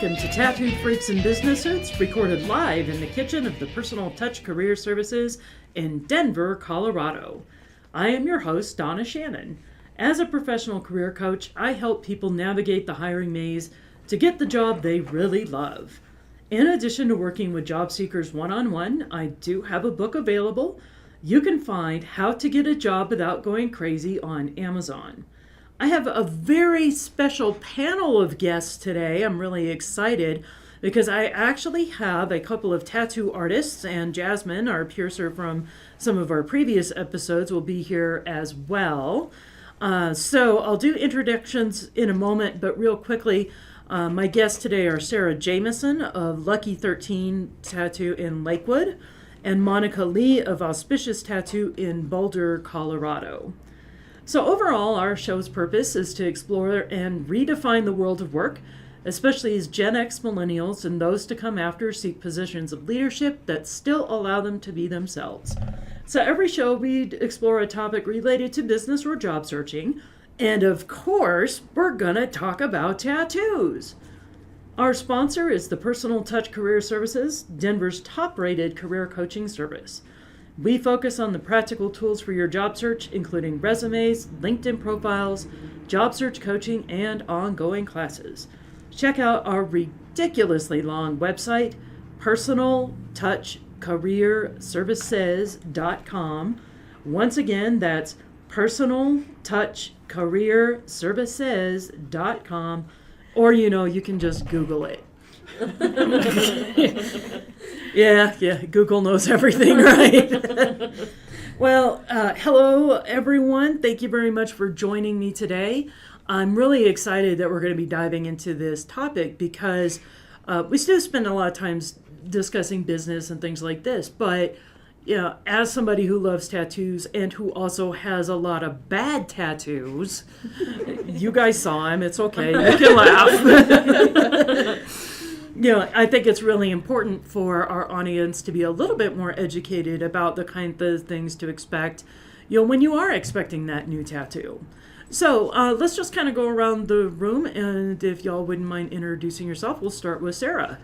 Welcome to Tattooed Freaks and Business Suits, recorded live in the kitchen of the Personal Touch Career Services in Denver, Colorado. I am your host, Donna Shannon. As a professional career coach, I help people navigate the hiring maze to get the job they really love. In addition to working with job seekers one-on-one, I do have a book available. You can find How to Get a Job Without Going Crazy on Amazon. I have a very special panel of guests today. I'm really excited because I actually have a couple of tattoo artists, and Jasmine, our piercer from some of our previous episodes, will be here as well. So I'll do introductions in a moment, but real quickly, my guests today are Sarah Jamison of Lucky 13 Tattoo in Lakewood and Monica Lee of Auspicious Tattoo in Boulder, Colorado. So overall, our show's purpose is to explore and redefine the world of work, especially as Gen X millennials and those to come after seek positions of leadership that still allow them to be themselves. So every show we explore a topic related to business or job searching, and of course, we're gonna talk about tattoos. Our sponsor is the Personal Touch Career Services, Denver's top-rated career coaching service. We focus on the practical tools for your job search, including resumes, LinkedIn profiles, job search coaching, and ongoing classes. Check out our ridiculously long website, personaltouchcareerservices.com. Once again, that's personaltouchcareerservices.com, or you can just Google it. Yeah, Google knows everything, right? Well, hello, everyone. Thank you very much for joining me today. I'm really excited that we're going to be diving into this topic because we still spend a lot of time discussing business and things like this. But, as somebody who loves tattoos and who also has a lot of bad tattoos, you guys saw him. It's okay. You can laugh. I think it's really important for our audience to be a little bit more educated about the kind of things to expect, when you are expecting that new tattoo. So let's just kind of go around the room, and if y'all wouldn't mind introducing yourself, we'll start with Sarah.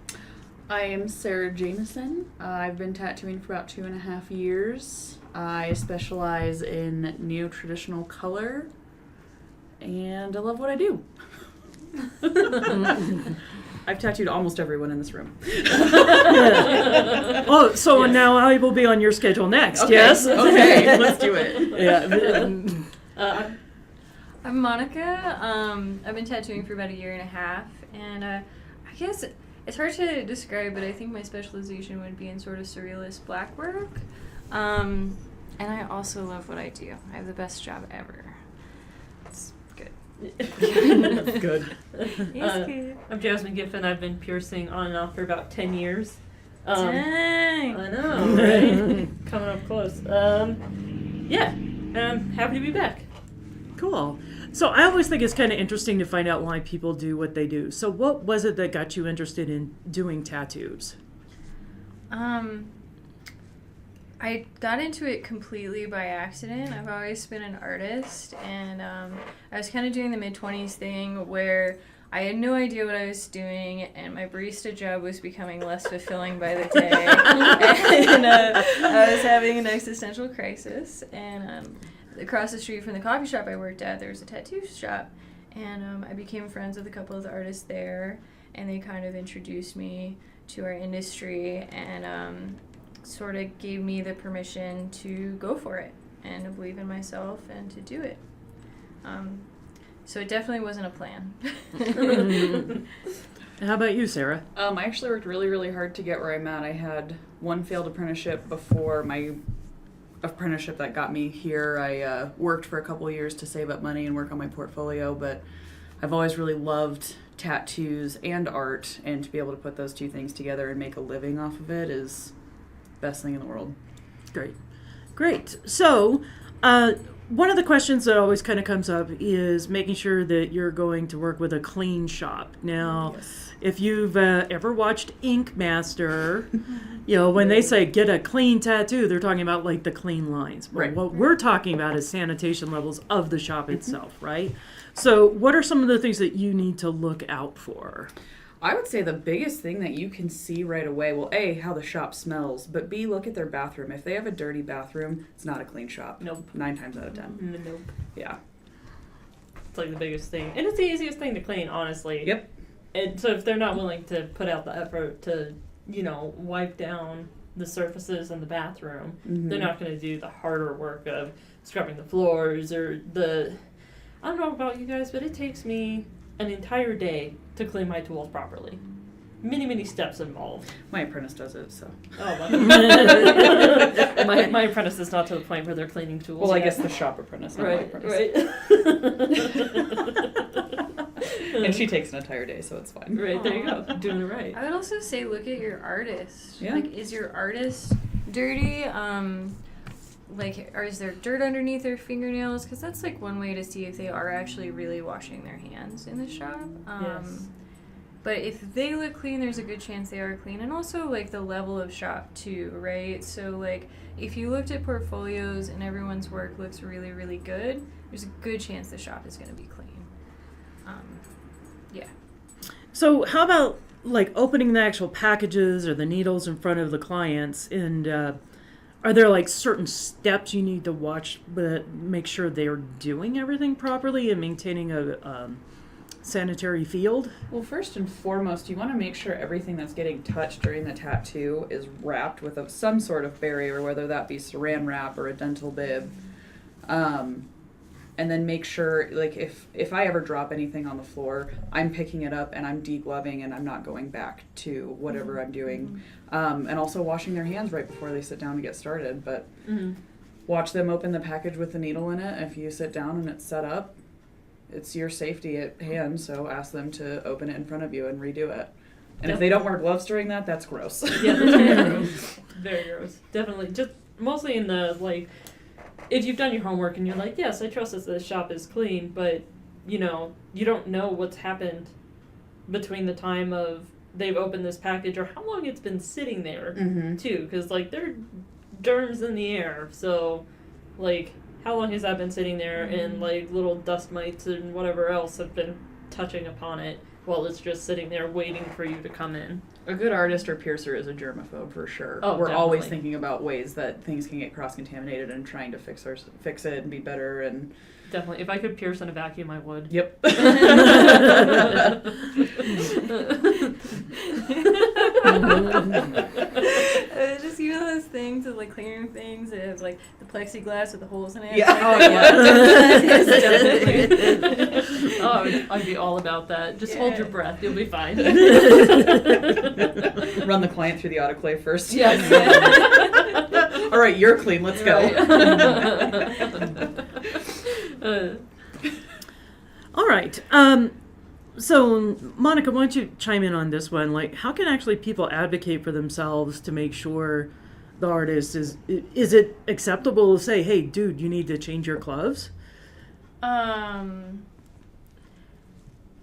I am Sarah Jamison. I've been tattooing for about 2.5 years. I specialize in neo-traditional color, and I love what I do. I've tattooed almost everyone in this room. Oh, so yes. Now I will be on your schedule next, okay. Yes? Okay, let's do it. Yeah. I'm Monica. I've been tattooing for about 1.5 years, and I guess it's hard to describe, but I think my specialization would be in sort of surrealist black work. And I also love what I do. I have the best job ever. It's good. That's good. It's good. I'm Jasmine Giffen. I've been piercing on and off for about 10 years. Dang! I know, right? Coming up close. Happy to be back. Cool. So I always think it's kind of interesting to find out why people do what they do. So what was it that got you interested in doing tattoos? I got into it completely by accident. I've always been an artist, and I was kind of doing the mid-20s thing where I had no idea what I was doing, and my barista job was becoming less fulfilling by the day. And I was having an existential crisis, and across the street from the coffee shop I worked at, there was a tattoo shop, and I became friends with a couple of the artists there, and they kind of introduced me to our industry, and sort of gave me the permission to go for it and to believe in myself and to do it. So it definitely wasn't a plan. How about you, Sarah? I actually worked really, really hard to get where I'm at. I had one failed apprenticeship before my apprenticeship that got me here. I worked for a couple of years to save up money and work on my portfolio, but I've always really loved tattoos and art, and to be able to put those two things together and make a living off of it is best thing in the world. Great. So one of the questions that always kind of comes up is making sure that you're going to work with a clean shop. Now, yes. If you've ever watched Ink Master, when they say get a clean tattoo, they're talking about like the clean lines. Right. What we're talking about is sanitation levels of the shop itself, right? So what are some of the things that you need to look out for? I would say the biggest thing that you can see right away, well, A, how the shop smells, but B, look at their bathroom. If they have a dirty bathroom, it's not a clean shop. Nope. 9 times out of 10. Nope. Yeah. It's like the biggest thing. And it's the easiest thing to clean, honestly. Yep. And so if they're not willing to put out the effort to, wipe down the surfaces in the bathroom, they're not going to do the harder work of scrubbing the floors or I don't know about you guys, but it takes me an entire day to clean my tools properly. Many, many steps involved. My apprentice does it, so. Oh, my apprentice is not to the point where they're cleaning tools. Well, I yet. guess the shop apprentice, not my Right, apprentice. right. And she takes an entire day, so it's fine. Right, there you go. Doing it right. I would also say look at your artist. Yeah. Like, is your artist dirty? Or is there dirt underneath their fingernails? Because that's like one way to see if they are actually really washing their hands in the shop. Yes. But if they look clean, there's a good chance they are clean. And also, like, the level of shop, too, right? So, like, if you looked at portfolios and everyone's work looks really, really good, there's a good chance the shop is going to be clean. Yeah. So how about like opening the actual packages or the needles in front of the clients, and are there like certain steps you need to watch that make sure they're doing everything properly and maintaining a sanitary field? Well, first and foremost, you want to make sure everything that's getting touched during the tattoo is wrapped with some sort of barrier, whether that be saran wrap or a dental bib. And then make sure, like, if I ever drop anything on the floor, I'm picking it up and I'm degloving and I'm not going back to whatever I'm doing. And also washing their hands right before they sit down to get started. But watch them open the package with the needle in it. If you sit down and it's set up, it's your safety at hand, so ask them to open it in front of you and redo it. And if they don't wear gloves during that, that's gross. Yeah, that's very gross. Very gross. Definitely. Just mostly in the, like, if you've done your homework and you're like, yes, I trust that the shop is clean, but, you don't know what's happened between the time of they've opened this package or how long it's been sitting there, too. Because, like, there are germs in the air. So, like, how long has that been sitting there and, like, little dust mites and whatever else have been touching upon it while it's just sitting there waiting for you to come in. A good artist or piercer is a germaphobe for sure. Oh, We're always definitely. thinking about ways that things can get cross-contaminated and trying to fix it and be better. And Definitely. If I could pierce in a vacuum, I would. yep. Just those things of like clearing things that have like the plexiglass with the holes in it. Yeah. Like, Definitely. Oh, I'd be all about that. Just hold your breath. You'll be fine. Run the client through the autoclave first. Yes. All right, you're clean. Let's go. All right. So, Monica, why don't you chime in on this one? Like, how can actually people advocate for themselves to make sure the artist is it acceptable to say, hey, dude, you need to change your gloves?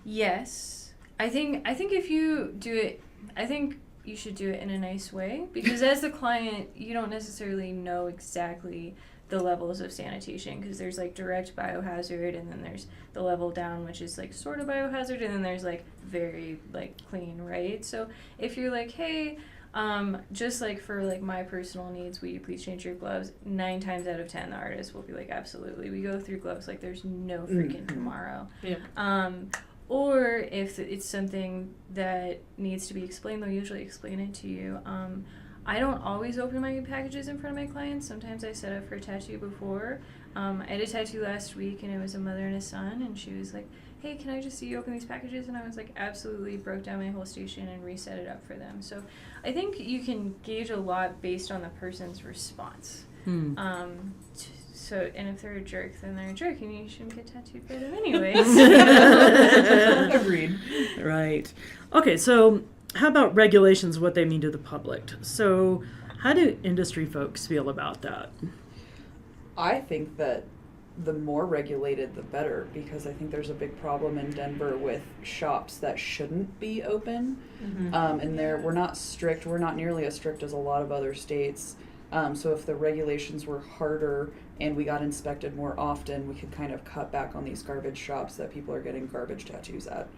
Yes. I think if you do it, I think you should do it in a nice way, because as the client, you don't necessarily know exactly the levels of sanitation, because there's like direct biohazard, and then there's the level down, which is like sort of biohazard, and then there's like very like clean, right? So if you're like, hey, just like for like my personal needs, will you please change your gloves? 9 times out of 10, the artist will be like, absolutely. We go through gloves like there's no freaking tomorrow. Yeah. Or if it's something that needs to be explained, they'll usually explain it to you. I don't always open my packages in front of my clients. Sometimes I set up for a tattoo before. I had a tattoo last week, and it was a mother and a son, and she was like, hey, can I just see you open these packages? And I was like, absolutely, broke down my whole station and reset it up for them. So I think you can gauge a lot based on the person's response. And if they're a jerk, then they're a jerk, and you shouldn't get tattooed by them anyways. Agreed. Right. Okay, so how about regulations, what they mean to the public? So how do industry folks feel about that? I think that the more regulated, the better, because I think there's a big problem in Denver with shops that shouldn't be open. And we're not strict. We're not nearly as strict as a lot of other states. So if the regulations were harder and we got inspected more often, we could kind of cut back on these garbage shops that people are getting garbage tattoos at.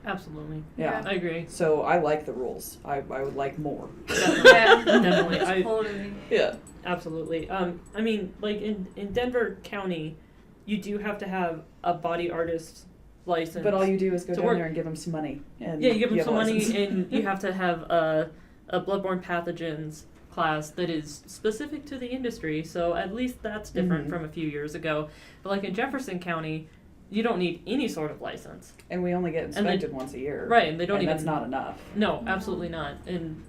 Absolutely. Yeah. I agree. So I like the rules. I would like more. Yeah, Definitely. totally. Yeah. Absolutely. I mean, like in Denver County, you do have to have a body artist license. But all you do is go to down work. there and give them some money. And Yeah, you give them have some a money, license. and you have to have a bloodborne pathogens class that is specific to the industry. So at least that's different Mhm. from a few years ago. But like in Jefferson County, you don't need any sort of license. And we only get And they- inspected once a year. Right, and they don't and even. that's not enough. No, absolutely not. And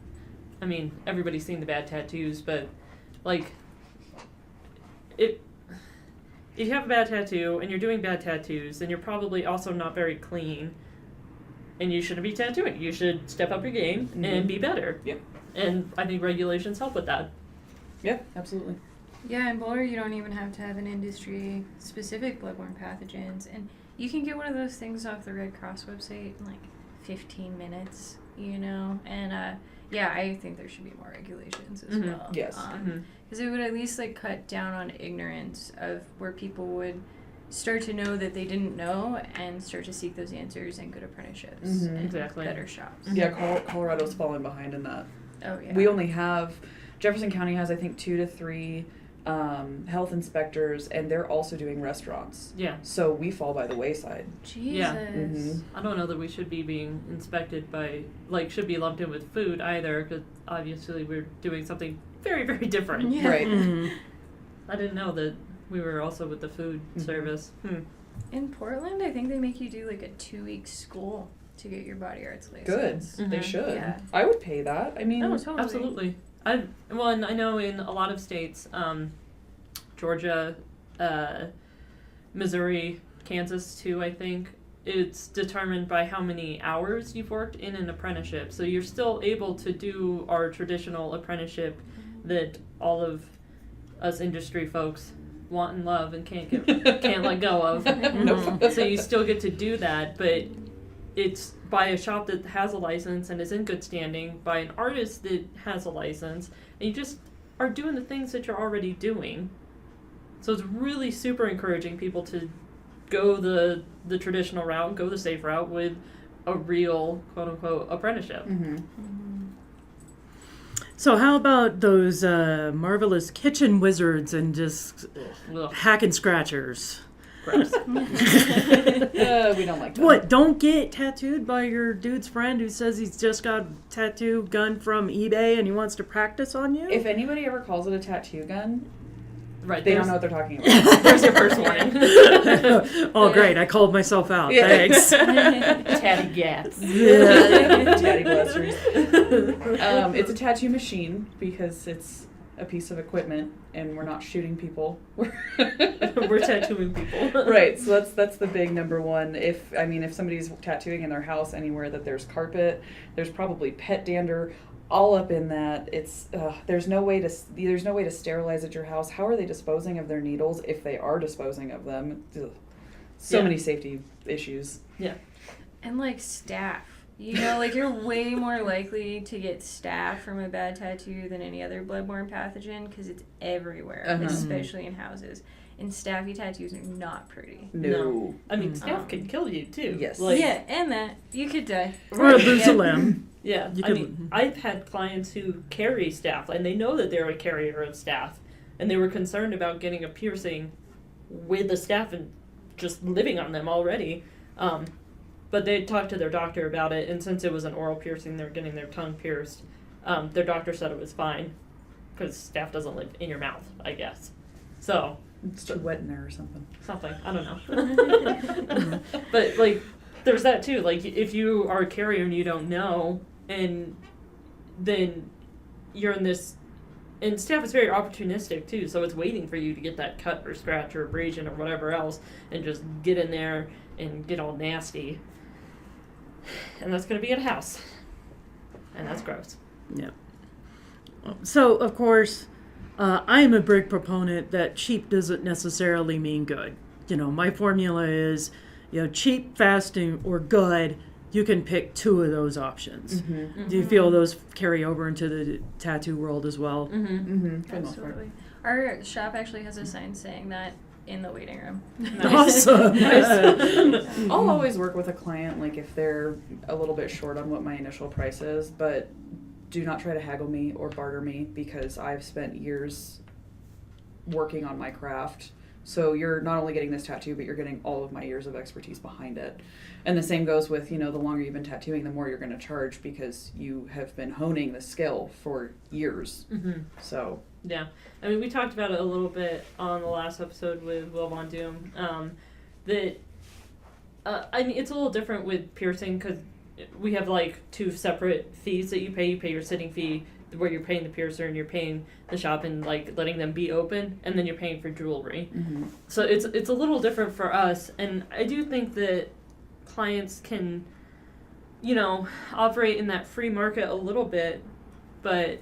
I mean, everybody's seen the bad tattoos, but like, if you have a bad tattoo and you're doing bad tattoos, then you're probably also not very clean, and you shouldn't be tattooing. You should step up your game Mhm. and be better. Yep. And I think regulations help with that. Yeah, absolutely. Yeah, in Boulder, you don't even have to have an industry-specific bloodborne pathogens, and you can get one of those things off the Red Cross website in like 15 minutes, you know. And yeah, I think there should be more regulations as Mhm. well. Yes. Because it would at least like cut down on ignorance of where people would start to know that they didn't know and start to seek those answers and good apprenticeships Mhm. and Exactly. better shops. Yeah, Colorado's falling behind in that. Oh yeah. We only have, Jefferson County has, I think, 2 to 3 health inspectors, and they're also doing restaurants. Yeah. So we fall by the wayside. Jesus. Yeah. Mhm. I don't know that we should be being inspected by, like, should be lumped in with food either, because obviously we're doing something very, very different. Yeah. Right. Mhm. I didn't know that we were also with the food Mhm. service. In Portland, I think they make you do like a 2-week school to get your body arts Good. license. They Mhm. should. Yeah. I would pay that. I mean, Oh, totally. Absolutely. And I know in a lot of states, Georgia, Missouri, Kansas too, I think, it's determined by how many hours you've worked in an apprenticeship. So you're still able to do our traditional apprenticeship that all of us industry folks want and love and can't let go of. Nope. So you still get to do that, but it's by a shop that has a license and is in good standing, by an artist that has a license, and you just are doing the things that you're already doing. So it's really super encouraging people to go the traditional route, go the safe route with a real quote unquote apprenticeship. Mm-hmm. So how about those marvelous kitchen wizards and just Ugh, hack and scratchers? gross. We don't like that. What, don't get tattooed by your dude's friend who says he's just got a tattoo gun from eBay and he wants to practice on you? If anybody ever calls it a tattoo gun, Right, they there's, don't know what they're talking about. there's your first warning. Oh, great, I called myself out. Yeah. Thanks. Tatty gats. Daddy blasters. It's a tattoo machine because it's a piece of equipment and we're not shooting people. We're tattooing people. Right, so that's the big number one. If somebody's tattooing in their house anywhere that there's carpet, there's probably pet dander all up in that. It's there's no way to sterilize at your house. How are they disposing of their needles if they are disposing of them? Ugh. So Yeah. many safety issues. Yeah. And like staph. You know, like you're way more likely to get staph from a bad tattoo than any other bloodborne pathogen because it's everywhere, Uh-huh. especially in houses. And staffy tattoos are not pretty. No. I mean, staph can kill you too. Yes. Like, Yeah, and that. You could die. Or lose a limb. Yeah, You I could- mean, I've had clients who carry staph, and they know that they're a carrier of staph, and they were concerned about getting a piercing with the staph and just living on them already. But they talked to their doctor about it, and since it was an oral piercing, they're getting their tongue pierced. Their doctor said it was fine, because staph doesn't live in your mouth, I guess. So, It's too wet in there or something. something, I don't know. But, like, there's that too. Like, if you are a carrier and you don't know, and then you're in this, and staph is very opportunistic too, so it's waiting for you to get that cut or scratch or abrasion or whatever else, and just get in there and get all nasty. And that's going to be at a house. And that's gross. Yeah. So, of course, I am a big proponent that cheap doesn't necessarily mean good. You know, my formula is, cheap, fast, or good. You can pick 2 of those options. Mm-hmm. Do you feel those carry over into the tattoo world as well? Mm-hmm. Mm-hmm. For the most part. Absolutely. Our shop actually has a sign saying that in the waiting room. Awesome. I'll always work with a client, like if they're a little bit short on what my initial price is, but do not try to haggle me or barter me because I've spent years working on my craft. So you're not only getting this tattoo, but you're getting all of my years of expertise behind it. And the same goes with, the longer you've been tattooing, the more you're going to charge because you have been honing the skill for years. Mm-hmm. So. Yeah. I mean, we talked about it a little bit on the last episode with Will Von Doom. I mean, it's a little different with piercing because we have like two separate fees that you pay. You pay your sitting fee where you're paying the piercer and you're paying the shop and like letting them be open, and then you're paying for jewelry. Mm-hmm. So it's a little different for us, and I do think that clients can, operate in that free market a little bit, but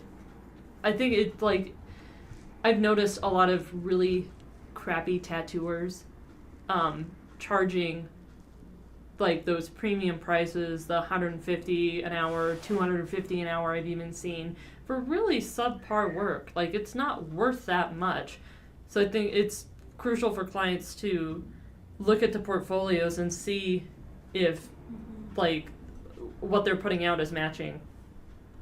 I think it's like I've noticed a lot of really crappy tattooers charging like those premium prices, the $150 an hour, $250 an hour I've even seen for really subpar work. Like it's not worth that much. So I think it's crucial for clients to look at the portfolios and see if like what they're putting out is matching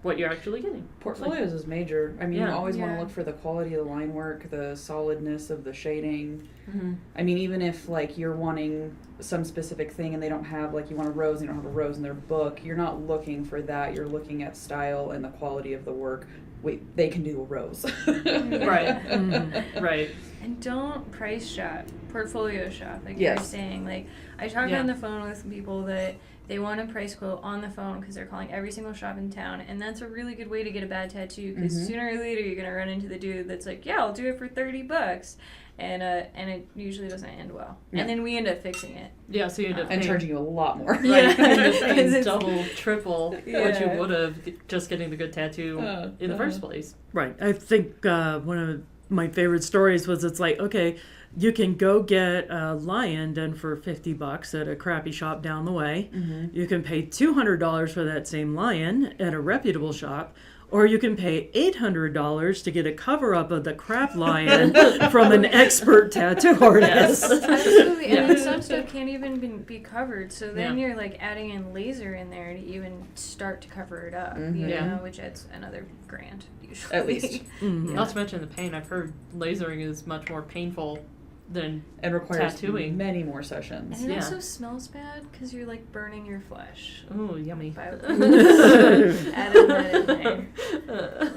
what you're actually getting. Portfolios is major. I mean, you always want Yeah. to look for the quality of the line work, the solidness of the shading. Mm-hmm. I mean, even if like you're wanting some specific thing and they don't have like you want a rose and they don't have a rose in their book, you're not looking for that. You're looking at style and the quality of the work. Wait, they can do a rose. Right. Mhm. Right. And don't price shop, portfolio shop, like you Yes. were saying. Like, I talk Yeah. on the phone with people that they want a price quote on the phone because they're calling every single shop in town, and that's a really good way to get a bad tattoo because Mhm. sooner or later you're gonna run into the dude that's like, yeah, I'll do it for $30, and it usually doesn't end well, Yeah. and then we end up fixing it. Yeah, so you end up And paying, charging you a lot more. right, you end up paying 'Cause it's- double, triple what you Yeah. would have just getting the good tattoo in the first place. Right. I think one of my favorite stories was it's like, okay, you can go get a lion done for $50 at a crappy shop down the way. Mm-hmm. You can pay $200 for that same lion at a reputable shop. Or you can pay $800 to get a cover-up of the crap lion from an expert tattoo artist. Absolutely, and Yeah. then some stuff can't even be covered. So then Yeah. you're like adding in laser in there to even start to cover it up, Mhm. you Yeah. know, which adds another $1,000 usually. At least. Mhm. Not to mention the pain. I've heard lasering is much more painful than And requires Tattooing. many more sessions. And it Yeah. also smells bad because you're like burning your flesh. ooh yummy. By adding that in there.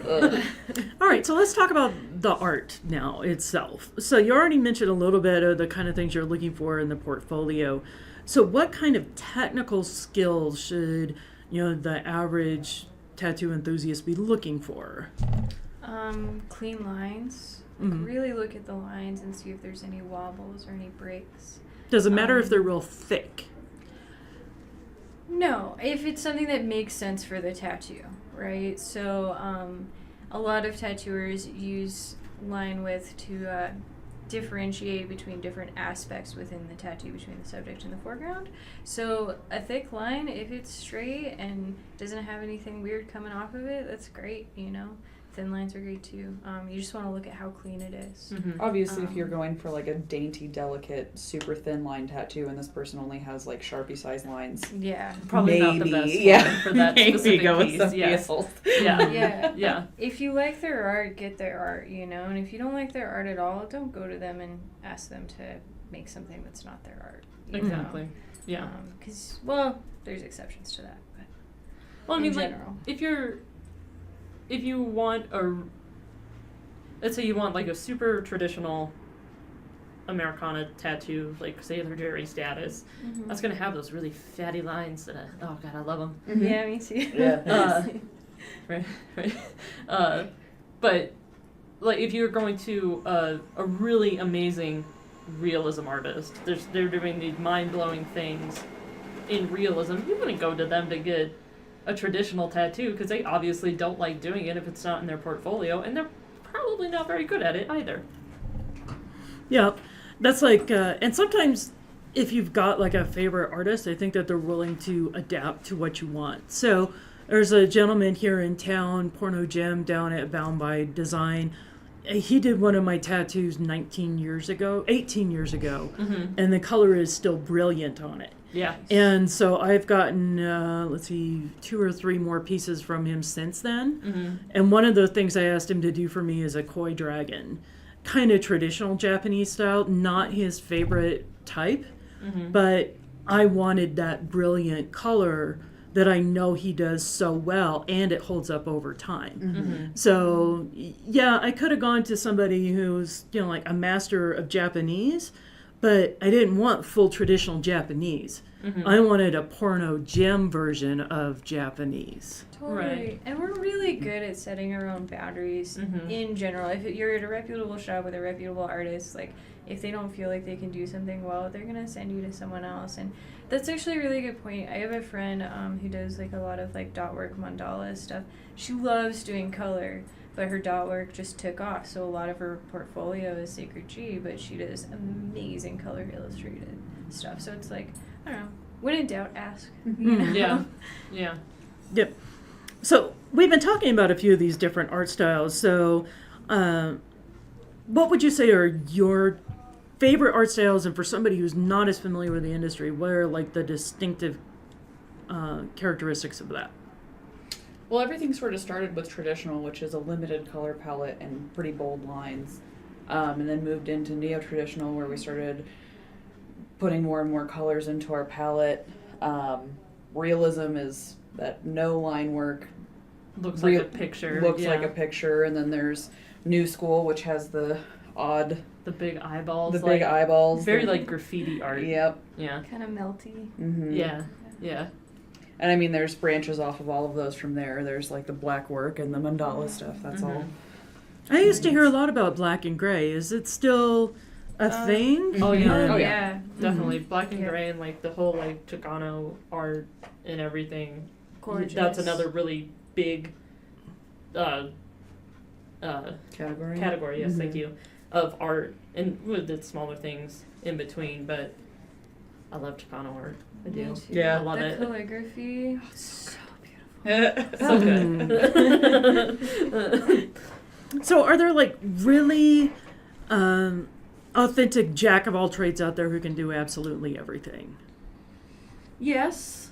Ugh. All right, so let's talk about the art now itself. So you already mentioned a little bit of the kind of things you're looking for in the portfolio. So what kind of technical skills should, the average tattoo enthusiast be looking for? Clean lines. Mhm. Really look at the lines and see if there's any wobbles or any breaks. Does it matter if they're real thick? No, if it's something that makes sense for the tattoo, right? So, a lot of tattooers use line width to differentiate between different aspects within the tattoo, between the subject and the foreground. So, a thick line, if it's straight and doesn't have anything weird coming off of it, that's great, Thin lines are great too. You just want to look at how clean it is. Mm-hmm. Obviously, if you're going for like a dainty, delicate, super thin line tattoo and this person only has like Sharpie size lines, Yeah. Probably not the maybe, best yeah. one for that Maybe specific go with piece. somebody Yeah. else. Yeah. Yeah. Yeah. If you like their art, get their art, And if you don't like their art at all, don't go to them and ask them to make something that's not their art. Exactly. Yeah. Because, there's exceptions to that. But Well, I mean, in like, general. if you want let's say you want like a super traditional Americana tattoo, like say they're Jerry status, that's gonna have those really fatty lines that oh god, I love them. Mhm. Yeah, me too. Yeah. Right. But like if you're going to a really amazing realism artist, they're doing these mind blowing things in realism. You wouldn't go to them to get a traditional tattoo because they obviously don't like doing it if it's not in their portfolio, and they're probably not very good at it either. Yeah, that's like, and sometimes if you've got like a favorite artist, I think that they're willing to adapt to what you want. So there's a gentleman here in town, Porno Jim, down at Bound by Design. he did one of my tattoos 18 years ago, Mm-hmm. and the color is still brilliant on it. Yeah. And so I've gotten, 2 or 3 more pieces from him since then. Mm-hmm. And one of the things I asked him to do for me is a koi dragon, kind of traditional Japanese style, not his favorite type, Mm-hmm. but I wanted that brilliant color that I know he does so well, and it holds up over time. Mm-hmm. So, yeah, I could have gone to somebody who's, like a master of Japanese, but I didn't want full traditional Japanese. Mm-hmm. I wanted a porno gem version of Japanese. Totally. Right. And we're really good at setting our own boundaries Mhm. in general. If you're at a reputable shop with a reputable artist, like, if they don't feel like they can do something well, they're going to send you to someone else. And that's actually a really good point. I have a friend who does, like, a lot of, like, dot work mandala stuff. She loves doing color, but her dot work just took off. So a lot of her portfolio is Sacred G, but she does amazing color illustrated stuff. So it's like, I don't know. When in doubt, ask. You know? Yeah. Yeah. Yep. So we've been talking about a few of these different art styles. So what would you say are your favorite art styles, and for somebody who's not as familiar with the industry, what are like the distinctive characteristics of that? Well, everything sort of started with traditional, which is a limited color palette and pretty bold lines, and then moved into neo-traditional, where we started putting more and more colors into our palette. Realism is that no line work Looks like a picture. looks yeah. like a picture, and then there's new school, which has the The big eyeballs. the big eyeballs, Very like graffiti art. Yep. Yeah. Kind of melty. Mm-hmm. Yeah. Yeah. And I mean, there's branches off of all of those from there. There's like the black work and the mandala stuff. That's all. I used to hear a lot about black and gray. Is it still a thing? Oh yeah. Oh, yeah. Definitely black and Yeah. gray, and like the whole like Chicano art and everything. Gorgeous. That's another really big Category. yes, thank you, of art, and with the smaller things in between, but I love Chicano art. I do. Me too. Yeah. I love the it. calligraphy, so beautiful. So good. So are there like really authentic jack of all trades out there who can do absolutely everything? Yes.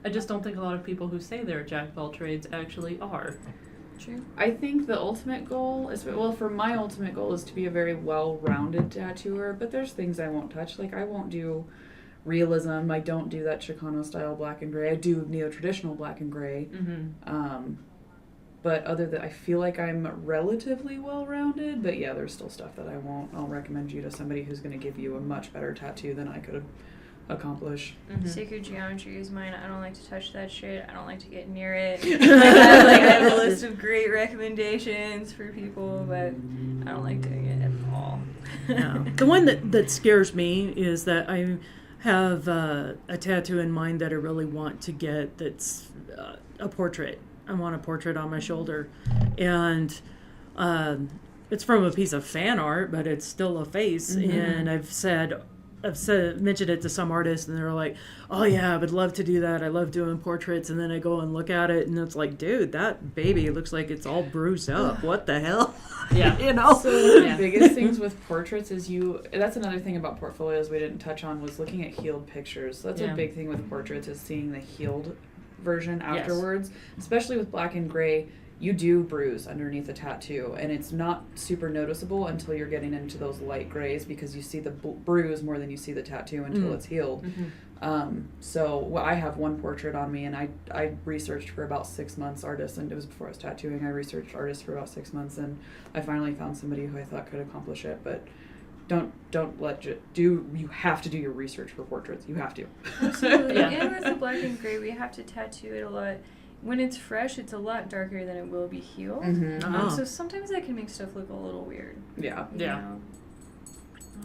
I just don't think a lot of people who say they're jack of all trades actually are. True. I think the ultimate goal is, well, for my ultimate goal is to be a very well-rounded tattooer, but there's things I won't touch. Like, I won't do realism. I don't do that Chicano style black and gray. I do neo-traditional black and gray. Mm-hmm. But other than, I feel like I'm relatively well-rounded, but yeah, there's still stuff that I won't. I'll recommend you to somebody who's going to give you a much better tattoo than I could accomplish. Mm-hmm. Sacred geometry is mine. I don't like to touch that shit. I don't like to get near it. I have a list of great recommendations for people, but I don't like doing it at all. No. The one that scares me is that I have a tattoo in mind that I really want to get that's a portrait. I want a portrait on my shoulder. And it's from a piece of fan art, but it's still a face. Mm-hmm. And mentioned it to some artists, and they're like, "Oh yeah, I would love to do that. I love doing portraits." And then I go and look at it, and it's like, "Dude, that baby looks like it's all bruised up. What the hell?" Yeah. You know. So one of the Yeah. biggest things with portraits is that's another thing about portfolios we didn't touch on, was looking at healed pictures. So that's Yeah. a big thing with portraits, is seeing the healed version Yes. afterwards. Especially with black and gray, you do bruise underneath a tattoo, and it's not super noticeable until you're getting into those light grays, because you see the bruise more than you see the tattoo until it's healed. Mm-hmm. I have one portrait on me, and I researched for about 6 months artists, and it was before I was tattooing. I researched artists for about 6 months, and I finally found somebody who I thought could accomplish it. But you have to do your research for portraits. You have to. Absolutely. Yeah. And with the black and gray, we have to tattoo it a lot. When it's fresh, it's a lot darker than it will be healed. Mm-hmm. Oh. So sometimes that can make stuff look a little weird. Yeah. you Yeah. know?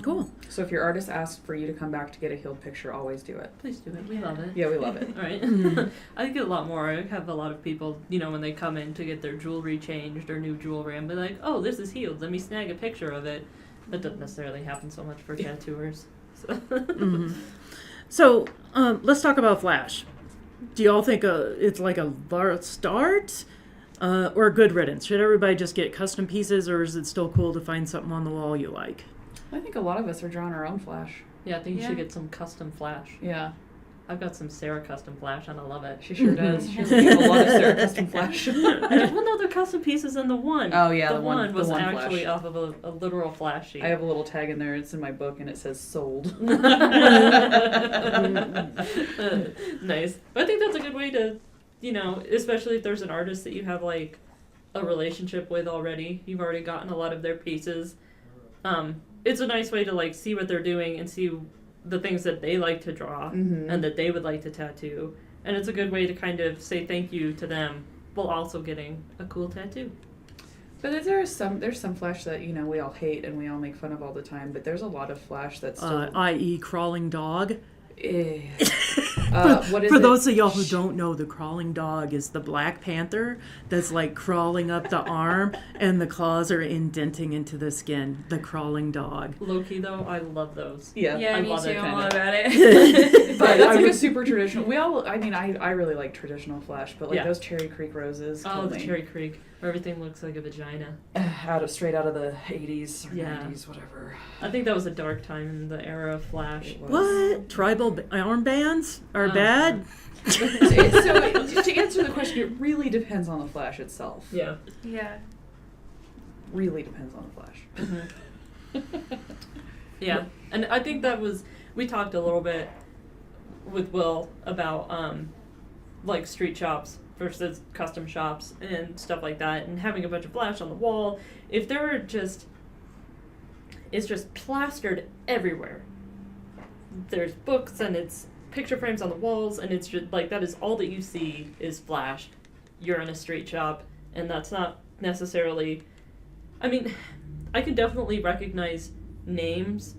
Cool. So if your artist asks for you to come back to get a healed picture, always do it. Please do it. We love it. Yeah, we love it. All right. I get a lot more. I have a lot of people, when they come in to get their jewelry changed or new jewelry, I'm like, "Oh, this is healed. Let me snag a picture of it." That doesn't necessarily happen so much for tattooers. So. Mm-hmm. So let's talk about Flash. Do y'all think it's like a start? Or good riddance? Should everybody just get custom pieces, or is it still cool to find something on the wall you like? I think a lot of us are drawing our own flash. Yeah, I think you should get some custom flash. Yeah. I've got some Sarah custom flash and I love it. She sure does. She has a lot of Sarah custom flash. I didn't know they're custom pieces in the one. Oh yeah, the one was one actually flash. off of a literal flash sheet. I have a little tag in there. It's in my book, and it says "sold." Nice. But I think that's a good way to, especially if there's an artist that you have like a relationship with already. You've already gotten a lot of their pieces. It's a nice way to like see what they're doing and see the things that they like to draw and that they would like to tattoo. And it's a good way to kind of say thank you to them while also getting a cool tattoo. But there's some flash that we all hate and we all make fun of all the time. But there's a lot of flash that's still, i.e. crawling dog. What is For it? those of y'all who don't know, the crawling dog is the Black Panther that's like crawling up the arm and the claws are indenting into the skin. The crawling dog. Low-key though, I love those. Yeah, I me love too. it, I'm kinda. all about it. But that's like a super traditional. I really like traditional flash, but like those Cherry Creek roses. Oh, the Cherry Creek, where everything looks like a vagina. Straight out of the 80s or Yeah. 90s, whatever. I think that was a dark time in the era of Flash. It was. What? Tribal armbands are bad? So to answer the question, it really depends on the flash itself. Yeah. Yeah. Really depends on the flash. Yeah, and I think we talked a little bit with Will about like street shops versus custom shops and stuff like that, and having a bunch of flash on the wall. If it's just plastered everywhere. There's books and it's picture frames on the walls, and it's just like that is all that you see is flashed. You're in a street shop, and that's not necessarily. I mean, I can definitely recognize names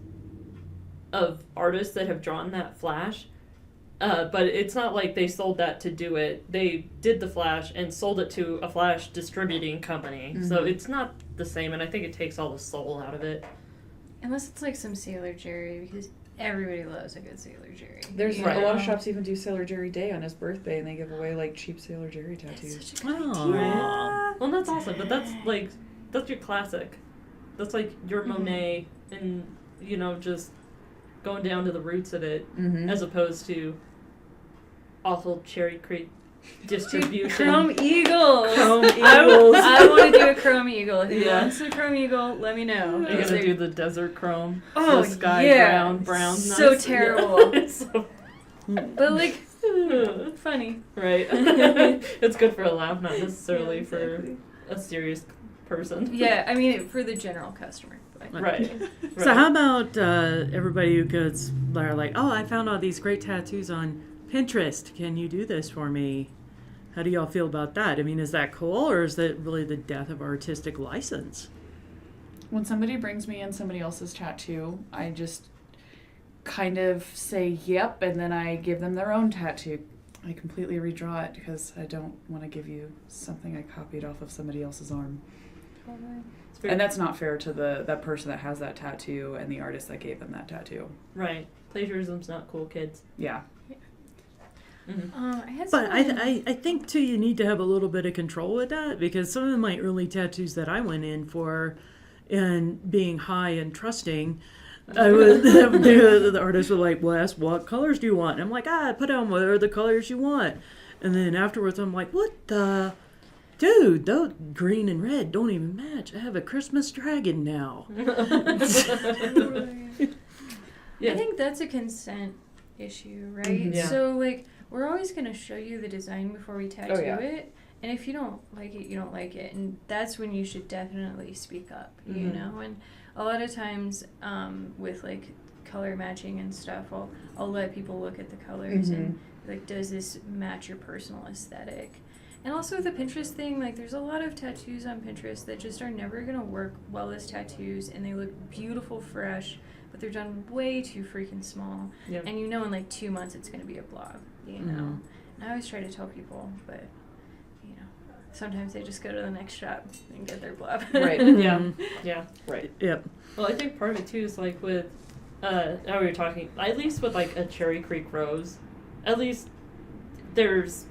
of artists that have drawn that flash, but it's not like they sold that to do it. They did the flash and sold it to a flash distributing company, so it's not the same, and I think it takes all the soul out of it. Unless it's like some Sailor Jerry, because everybody loves a good Sailor Jerry. There's you a lot of know? shops even do Sailor Jerry Day on his birthday, and they give away like cheap Sailor Jerry tattoos. It's such a good Oh. idea. Well, that's awesome, but that's your classic. That's like your Monet, and just going down to the roots of it, as opposed to awful Cherry Creek distribution. Chrome Eagle. Chrome Eagles. I want to do a Chrome Eagle. If you Yeah. want a Chrome Eagle, let me know. You're gonna do the desert chrome, Oh, the sky yeah. brown, So nice. terrible. Yeah. So- But like, funny. right. It's good for a laugh, not necessarily Yeah, exactly. for a serious person. Yeah, I mean for the general customer. But. Right. So how about everybody who goes, they're like, oh, I found all these great tattoos on Pinterest. Can you do this for me? How do y'all feel about that? I mean, is that cool, or is that really the death of artistic license? When somebody brings me in somebody else's tattoo, I just kind of say yep, and then I give them their own tattoo. I completely redraw it because I don't want to give you something I copied off of somebody else's arm. It's very- And that's not fair to that person that has that tattoo and the artist that gave them that tattoo. right. Plagiarism's not cool, kids. Yeah. Mm-hmm. I had But someone- I think, too, you need to have a little bit of control with that, because some of my early tattoos that I went in for, and being high and trusting, I would the artist would like, well, ask, what colors do you want? And I'm like, put on whatever the colors you want. And then afterwards, I'm like, what the? Dude, those green and red don't even match. I have a Christmas dragon now. Yeah. I think that's a consent issue, right? Mhm. Yeah. So like we're always gonna show you the design before we tattoo yeah. it. And if you don't like it, you don't like it. And that's when you should definitely speak up, you Mhm. know? And a lot of times, with like color matching and stuff, I'll let people look at the colors and like, does this match your personal aesthetic? And also with the Pinterest thing, like there's a lot of tattoos on Pinterest that just are never gonna work well as tattoos, and they look beautiful fresh, but they're done way too freaking small. Yeah. And in like 2 months it's gonna be a blob, you know? Mhm. And I always try to tell people, but sometimes they just go to the next shop and get their blob. Right. Yeah. Mhm. Yeah. Right. Yep. Well, I think part of it too is like with, now we were talking, at least with like a Cherry Creek rose, at least there's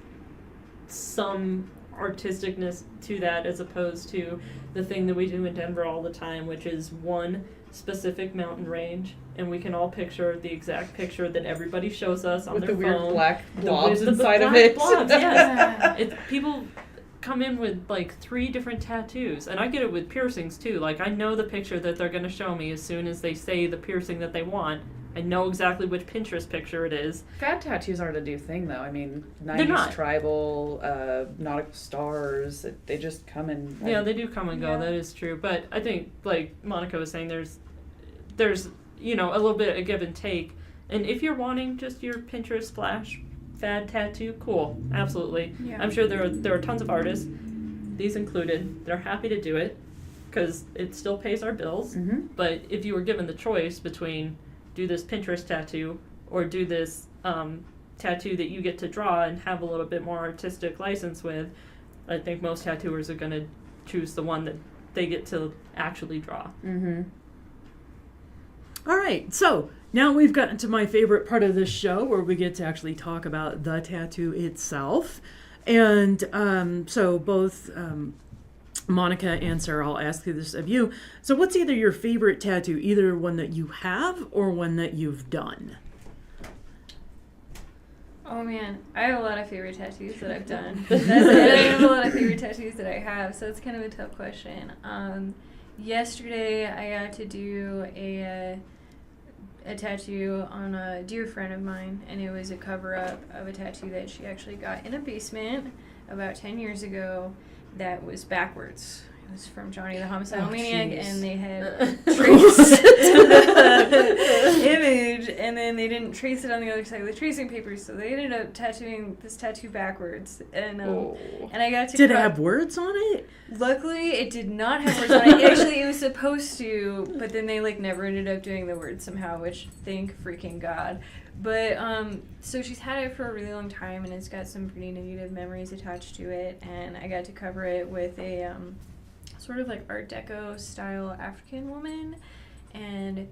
some artisticness to that as opposed to the thing that we do in Denver all the time, which is one specific mountain range, and we can all picture the exact picture that everybody shows us on with their the phone. weird black blobs the inside black of it. Blobs, yes. People come in with like 3 different tattoos, and I get it with piercings too. Like, I know the picture that they're going to show me as soon as they say the piercing that they want. I know exactly which Pinterest picture it is. Fad tattoos aren't a new thing, though. I mean, 90s They're not. tribal, nautical stars, they just come and... Yeah, they do come and go. Yeah. That is true. But I think, like Monica was saying, there's a little bit of give and take. And if you're wanting just your Pinterest splash fad tattoo, cool, absolutely. Yeah. I'm sure there are tons of artists, these included, they're happy to do it because it still pays our bills. Mm-hmm. But if you were given the choice between do this Pinterest tattoo or do this tattoo that you get to draw and have a little bit more artistic license with, I think most tattooers are going to choose the one that they get to actually draw. Mm-hmm. All right, so now we've gotten to my favorite part of this show where we get to actually talk about the tattoo itself. And so both Monica and Sarah, I'll ask this of you. So what's either your favorite tattoo, either one that you have or one that you've done? Oh man, I have a lot of favorite tattoos that I've done. And I have a lot of favorite tattoos that I have, so it's kind of a tough question. Yesterday I got to do a tattoo on a dear friend of mine, and it was a cover-up of a tattoo that she actually got in a basement about 10 years ago that was backwards. It was from Johnny the Homicidal Maniac, jeez. and they had traced the image, and then they didn't trace it on the other side of the tracing paper, so they ended up tattooing this tattoo backwards. And and I got to Did it have words on it? Luckily, it did not have words on it. Actually, it was supposed to, but then they never ended up doing the words somehow, which thank freaking God. But so she's had it for a really long time, and it's got some pretty negative memories attached to it. And I got to cover it with a sort of Art Deco style African woman, and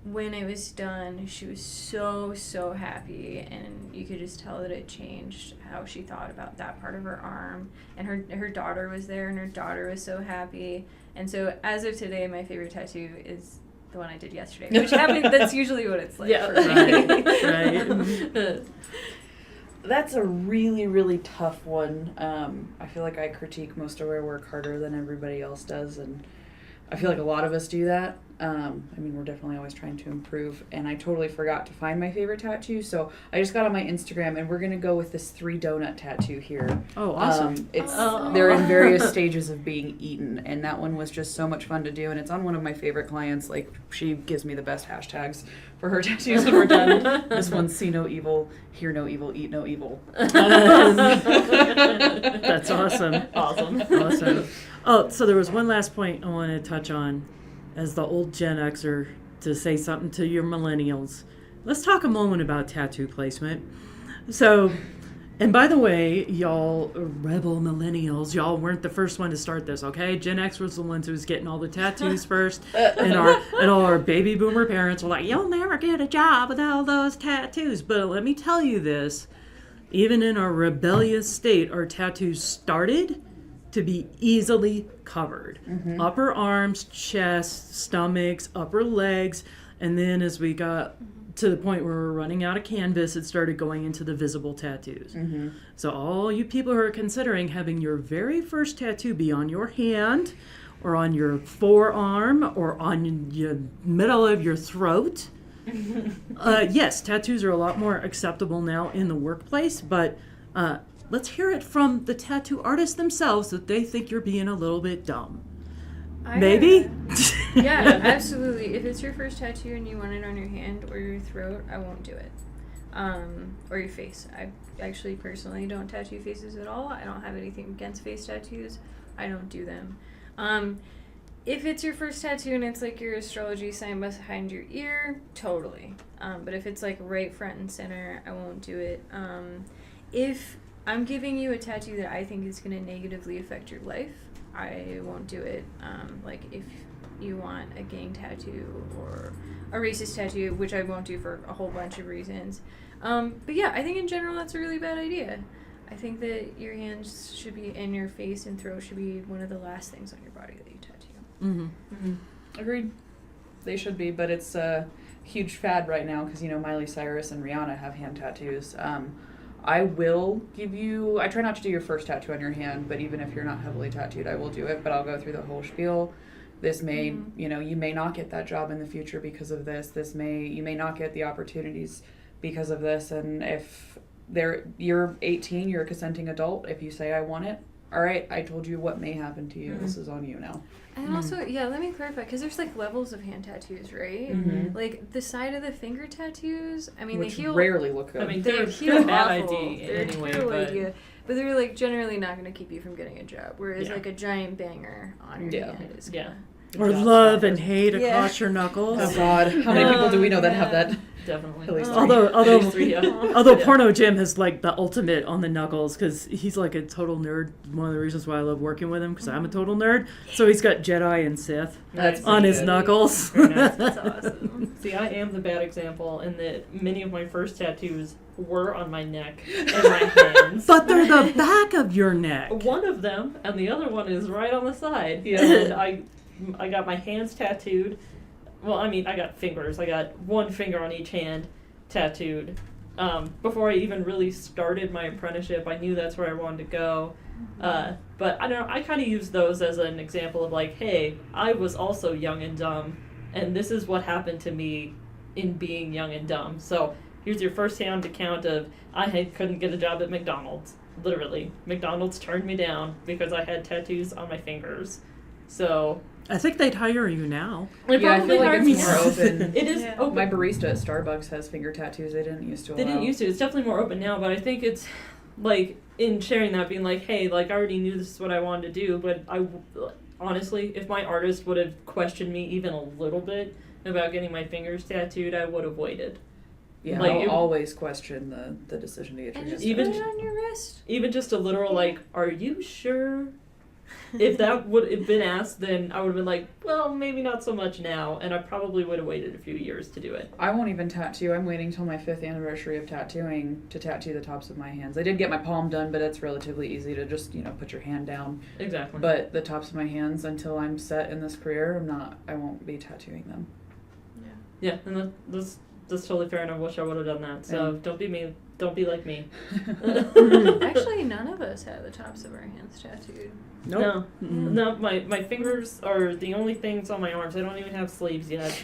when it was done, she was so happy, and you could just tell that it changed how she thought about that part of her arm. And her daughter was there, and her daughter was so happy. And so as of today, my favorite tattoo is the one I did yesterday, which that's usually what it's like for me. Right. That's a really, really tough one. I feel like I critique most of our work harder than everybody else does, and I feel like a lot of us do that. We're definitely always trying to improve, and I totally forgot to find my favorite tattoo, so I just got on my Instagram, and we're going to go with this 3 donut tattoo here. Oh, awesome. They're in various stages of being eaten, and that one was just so much fun to do, and it's on one of my favorite clients. She gives me the best hashtags for her tattoos when we're done. This one's see no evil, hear no evil, eat no evil. That's awesome. Awesome. Oh, so there was one last point I want to touch on as the old Gen Xer to say something to your millennials. Let's talk a moment about tattoo placement. So, and by the way, y'all rebel millennials, y'all weren't the first one to start this, okay? Gen X was the ones who was getting all the tattoos first, and all our baby boomer parents were like, you'll never get a job with all those tattoos. But let me tell you this, even in our rebellious state, our tattoos started to be easily covered. Mm-hmm. Upper arms, chest, stomachs, upper legs, and then as we got to the point where we're running out of canvas, it started going into the visible tattoos. Mm-hmm. So all you people who are considering having your very first tattoo be on your hand or on your forearm or on your middle of your throat, yes, tattoos are a lot more acceptable now in the workplace, but let's hear it from the tattoo artists themselves that they think you're being a little bit dumb. Maybe? Yeah, absolutely. If it's your first tattoo and you want it on your hand or your throat, I won't do it. Or your face. I actually personally don't tattoo faces at all. I don't have anything against face tattoos. I don't do them. If it's your first tattoo and it's your astrology sign behind your ear, totally. But if it's right front and center, I won't do it. If I'm giving you a tattoo that I think is going to negatively affect your life, I won't do it. If you want a gang tattoo or a racist tattoo, which I won't do for a whole bunch of reasons. But yeah, I think in general that's a really bad idea. I think that your hands should be, and your face and throat should be one of the last things on your body that you tattoo. Agreed. They should be, but it's a huge fad right now because, Miley Cyrus and Rihanna have hand tattoos. I will give you, I try not to do your first tattoo on your hand, but even if you're not heavily tattooed, I will do it, but I'll go through the whole spiel. This may, you may not get that job in the future because of this. You may not get the opportunities because of this. And if you're 18, you're a consenting adult. If you say, I want it, all right, I told you what may happen to you. This is on you now. And also, let me clarify, because there's like levels of hand tattoos, right? Like the side of the finger tattoos, I mean, Which they heal. rarely look good. I mean, They they're heal a bad awful. idea They're anyway, a terrible but idea. But they're like generally not going to keep you from getting a job. Whereas Yeah. like a giant banger on your hand is yeah. Or Job love stopper. and hate across your knuckles. Oh God, how many people do we know that have that? Definitely. At least Although Three, yeah. although Yeah. Porno Jim has like the ultimate on the knuckles because he's like a total nerd. One of the reasons why I love working with him because I'm a total nerd. So he's got Jedi and Sith That's on his good. knuckles. Very nice. That's awesome. See, I am the bad example in that many of my first tattoos were on my neck and my hands. But they're the back of your neck. One of them, and the other one is right on the side. Yeah. And I got my hands tattooed. Well, I mean, I got fingers. I got one finger on each hand tattooed. Before I even really started my apprenticeship, I knew that's where I wanted to go. But I don't know, I kind of use those as an example of like, hey, I was also young and dumb, and this is what happened to me in being young and dumb. So here's your first-hand account of couldn't get a job at McDonald's. Literally, McDonald's turned me down because I had tattoos on my fingers. So I think they'd hire you now. they Yeah, I probably feel like hired me it's more now. open. It is Yeah. open. My barista at Starbucks has finger tattoos. They didn't used to allow. They didn't used to. It's definitely more open now, but I think it's like in sharing that, being like, hey, like I already knew this is what I wanted to do, but honestly, if my artist would have questioned me even a little bit about getting my fingers tattooed, I would have waited. Yeah, Like, I'll it- always question the decision to get your And hands just Even- put it on your wrist. Even just a literal like, are you sure? If that would have been asked, then I would have been like, well, maybe not so much now, and I probably would have waited a few years to do it. I won't even tattoo. I'm waiting till my 5th anniversary of tattooing to tattoo the tops of my hands. I did get my palm done, but it's relatively easy to just, put your hand down. Exactly. But the tops of my hands, until I'm set in this career, I won't be tattooing them. Yeah, and that's totally fair, and I wish I would have done that. So Yeah. don't be me. Don't be like me. Actually, none of us have the tops of our hands tattooed. Nope. No, my fingers are the only things on my arms. I don't even have sleeves yet.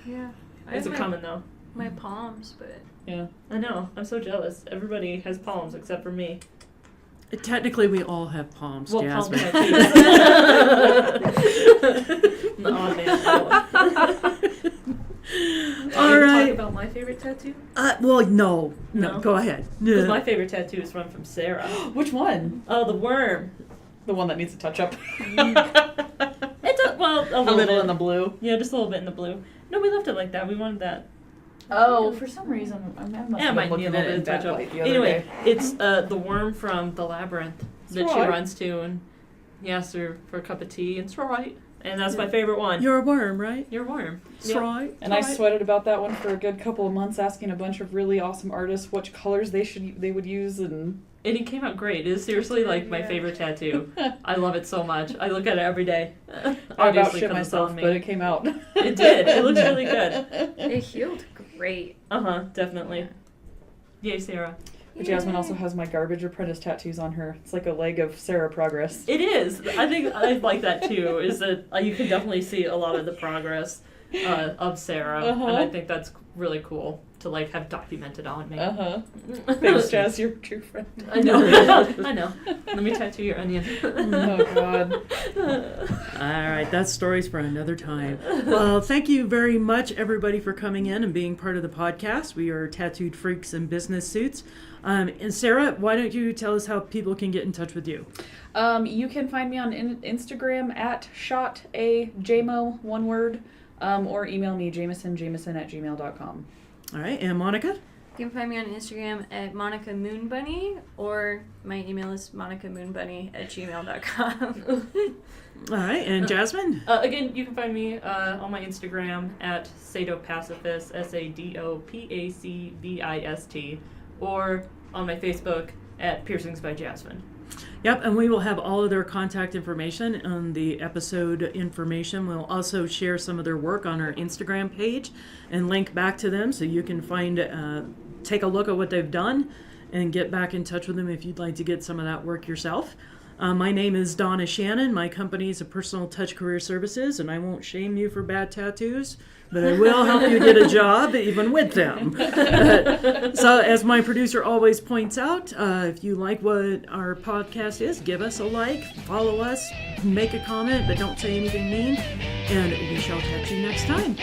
Yeah. I Is have it coming though? my palms, but Yeah. I know. I'm so jealous. Everybody has palms except for me. Technically, we all have palms, Well, palm Jasmine. tattoos. The odd man out. All right. Talk about my favorite tattoo? Well, no, No? go ahead. Because my favorite tattoo is one from Sarah. Which one? Oh, the worm. The one that needs a touch up. It's a little little bit. in the blue. Yeah, just a little bit in the blue. No, we left it like that. We wanted that. Oh, for some reason, I must Yeah, have might been need looking a at it in bit of touch bad up. light the other Anyway, day. it's the worm from the labyrinth that she right. runs to, and he asks her for a cup of tea, and it's right. And that's my favorite one. You're a worm, right? You're a worm. That's Yep. right. And I Right. sweated about that one for a good couple of months, asking a bunch of really awesome artists which colors they would use, and And it came out great. It is seriously like my Yeah. favorite tattoo. I love it so much. I look at it every day. I about Obviously, shit 'cause it's myself, on me. but it came out. It did. It looks really good. it healed great. Definitely. Yay, Sarah. But Jasmine Yay. also has my garbage apprentice tattoos on her. It's like a leg of Sarah progress. It is. I think I like that too. Is that you can definitely see a lot of the progress of Sarah, Uh-huh. and I think that's really cool to like have documented on me. Thanks, Jazz, you're a true friend. I know. I know. Let me tattoo your onion. Oh God. All right, that's stories for another time. Well, thank you very much, everybody, for coming in and being part of the podcast. We are Tattooed Freaks in Business Suits. And Sarah, why don't you tell us how people can get in touch with you? You can find me on Instagram at shotajmo, one word, or email me jameson@gmail.com. All right, and Monica? You can find me on Instagram at Monica Moonbunny, or my email is monicamoonbunny@gmail.com. All right, and Jasmine? Again, you can find me on my Instagram at sadopacifist, SADOPACVIST, or on my Facebook, at Piercings by Jasmine. Yep, and we will have all of their contact information on the episode information. We'll also share some of their work on our Instagram page and link back to them so you can take a look at what they've done and get back in touch with them if you'd like to get some of that work yourself. My name is Donna Shannon. My company is a Personal Touch Career Services, and I won't shame you for bad tattoos, but I will help you get a job even with them. So as my producer always points out, if you like what our podcast is, give us a like, follow us, make a comment, but don't say anything mean, and we shall catch you next time.